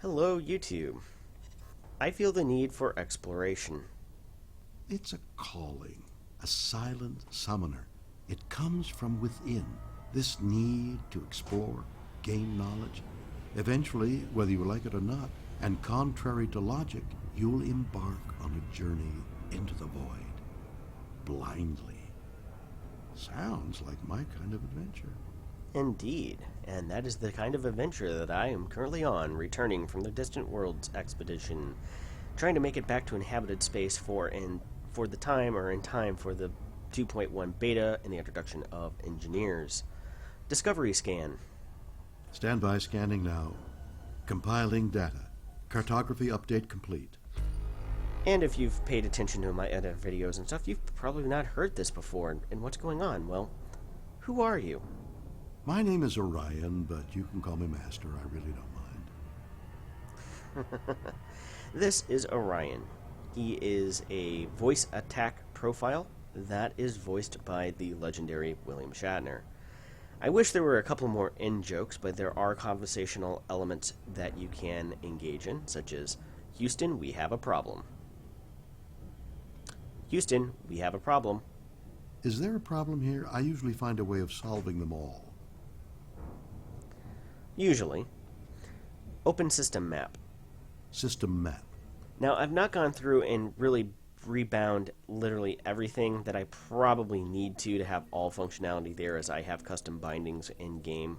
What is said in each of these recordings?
Hello, YouTube. I feel the need for exploration. It's a calling, a silent summoner. It comes from within, this need to explore, gain knowledge. Eventually, whether you like it or not, and contrary to logic, you'll embark on a journey into the void, blindly. Sounds like my kind of adventure. Indeed, and that is the kind of adventure that I am currently on, returning from the Distant Worlds expedition, trying to make it back to inhabited space in time for the 2.1 beta and the introduction of engineers. Discovery scan. Stand by, scanning now. Compiling data. Cartography update complete. And if you've paid attention to my other videos and stuff, you've probably not heard this before. And what's going on? Well, who are you? My name is Orion, but you can call me Master. I really don't mind. This is Orion. He is a voice attack profile that is voiced by the legendary William Shatner. I wish there were a couple more in-jokes, but there are conversational elements that you can engage in, such as, Houston, we have a problem. Houston, we have a problem. Is there a problem here? I usually find a way of solving them all. Usually. Open system map. System map. Now, I've not gone through and really rebound literally everything that I probably need to have all functionality there, as I have custom bindings in game.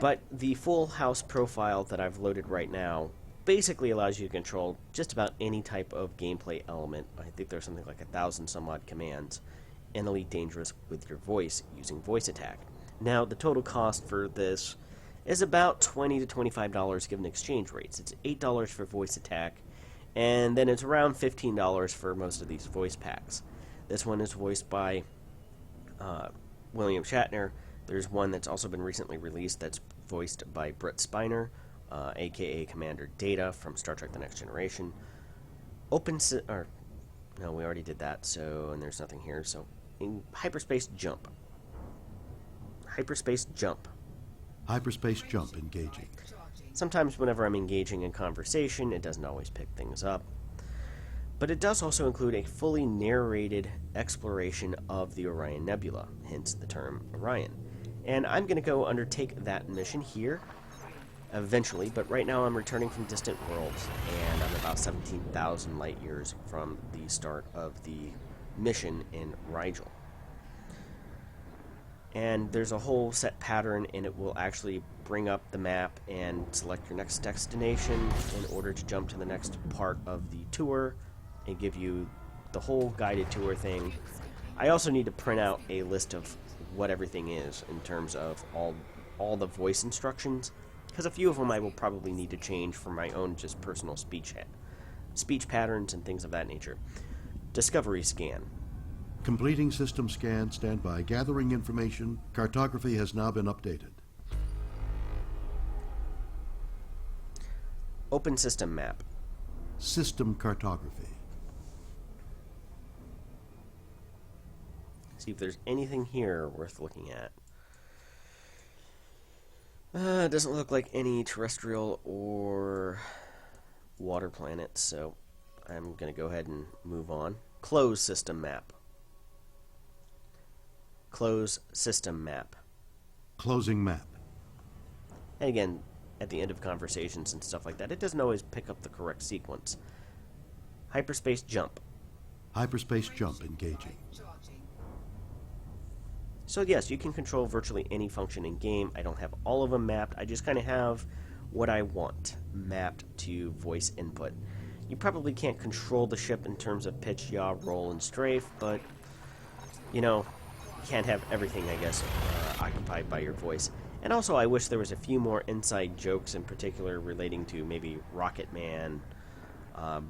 But the full house profile that I've loaded right now basically allows you to control just about any type of gameplay element. I think there's something like 1,000 some odd commands in Elite Dangerous with your voice using voice attack. Now, the total cost for this is about $20 to $25 given exchange rates. It's $8 for voice attack, and then it's around $15 for most of these voice packs. This one is voiced by William Shatner. There's one that's also been recently released that's voiced by Brett Spiner, aka Commander Data from Star Trek The Next Generation. No, we already did that, and there's nothing here. So, in Hyperspace Jump. Hyperspace Jump. Hyperspace jump engaging. Sometimes whenever I'm engaging in conversation, it doesn't always pick things up. But it does also include a fully narrated exploration of the Orion Nebula, hence the term Orion. And I'm going to go undertake that mission here eventually, but right now I'm returning from Distant Worlds, and I'm about 17,000 light years from the start of the mission in Rigel. And there's a whole set pattern, and it will actually bring up the map and select your next destination in order to jump to the next part of the tour and give you the whole guided tour thing. I also need to print out a list of what everything is in terms of all the voice instructions, because a few of them I will probably need to change for my own just personal speech patterns and things of that nature. Discovery scan. Completing system scan, stand by. Gathering information. Cartography has now been updated. Open system map. System cartography. See if there's anything here worth looking at. It doesn't look like any terrestrial or water planets, so I'm going to go ahead and move on. Close system map. Close system map. Closing map. And again, at the end of conversations and stuff like that, it doesn't always pick up the correct sequence. Hyperspace jump. Hyperspace jump engaging. So yes, you can control virtually any function in game. I don't have all of them mapped. I just kind of have what I want mapped to voice input. You probably can't control the ship in terms of pitch, yaw, roll, and strafe, but, you know, you can't have everything, I guess, occupied by your voice. And also, I wish there was a few more inside jokes in particular relating to maybe Rocketman.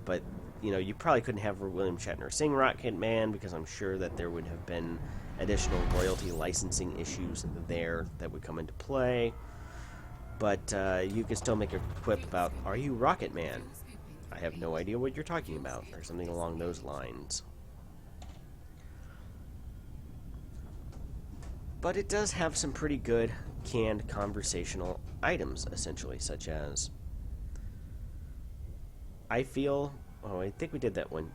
But, you know, you probably couldn't have William Shatner sing Rocketman, because I'm sure that there would have been additional royalty licensing issues there that would come into play. But you could still make a quip about, "Are you Rocketman?" I have no idea what you're talking about, or something along those lines. But it does have some pretty good canned conversational items, essentially, such as I feel... Oh, I think we did that one.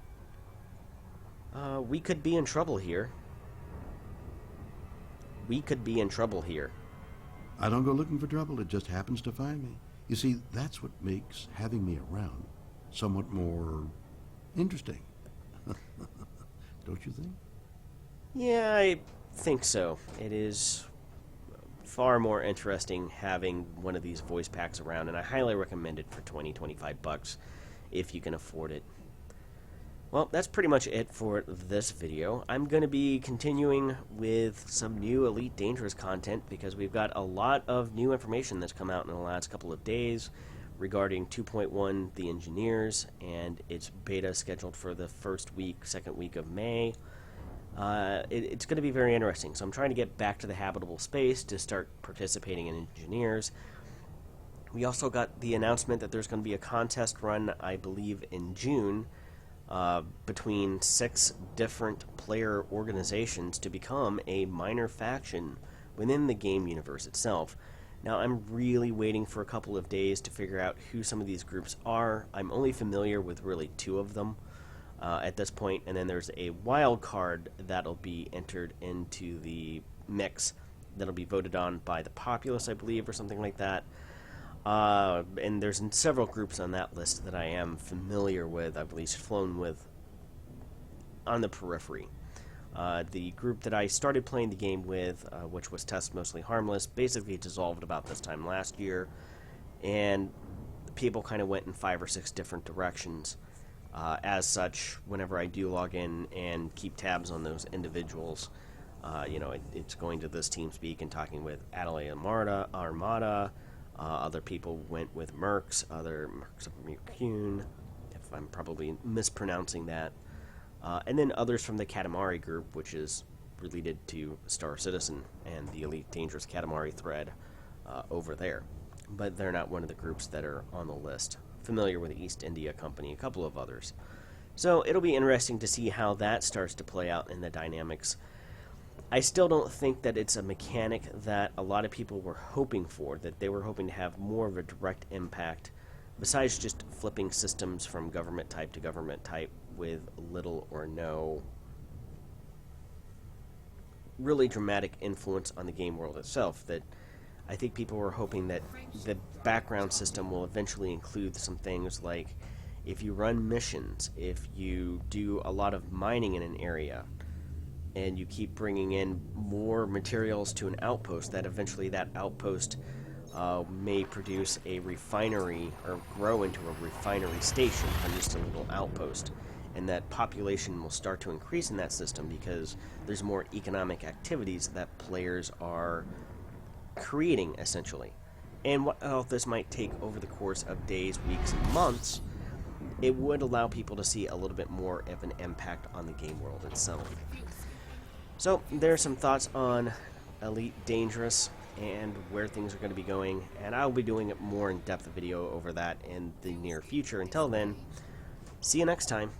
We could be in trouble here. We could be in trouble here. I don't go looking for trouble, it just happens to find me. You see, that's what makes having me around somewhat more interesting. Don't you think? Yeah, I think so. It is far more interesting having one of these voice packs around, and I highly recommend it for 20-25 bucks if you can afford it. Well, that's pretty much it for this video. I'm going to be continuing with some new Elite Dangerous content because we've got a lot of new information that's come out in the last couple of days regarding 2.1 The Engineers, and its beta scheduled for the second week of May. It's going to be very interesting, so I'm trying to get back to the habitable space to start participating in Engineers. We also got the announcement that there's going to be a contest run, I believe, in June, between 6 different player organizations to become a minor faction within the game universe itself. Now, I'm really waiting for a couple of days to figure out who some of these groups are. I'm only familiar with really 2 of them at this point, and then there's a wild card that'll be entered into the mix that'll be voted on by the populace, I believe, or something like that. And there's several groups on that list that I am familiar with, I've at least flown with on the periphery. The group that I started playing the game with, which was Test Mostly Harmless, basically dissolved about this time last year, and people kind of went in 5 or 6 different directions. As such, whenever I do log in and keep tabs on those individuals, it's going to this TeamSpeak and talking with Adelaide Armada. Other people went with Mercs, other Mercs of Mercune, if I'm probably mispronouncing that. And then others from the Katamari group, which is related to Star Citizen and the Elite Dangerous Katamari thread over there. But they're not one of the groups that are on the list. Familiar with the East India Company, a couple of others. So it'll be interesting to see how that starts to play out in the dynamics. I still don't think that it's a mechanic that a lot of people were hoping for, that they were hoping to have more of a direct impact, besides just flipping systems from government type to government type with little or no really dramatic influence on the game world itself. That I think people were hoping that the background system will eventually include some things like if you run missions, if you do a lot of mining in an area, and you keep bringing in more materials to an outpost, that eventually that outpost may produce a refinery or grow into a refinery station from just a little outpost. And that population will start to increase in that system because there's more economic activities that players are creating, essentially. And while this might take over the course of days, weeks, and months, it would allow people to see a little bit more of an impact on the game world itself. So, there are some thoughts on Elite Dangerous and where things are going to be going, and I'll be doing a more in-depth video over that in the near future. Until then, see you next time.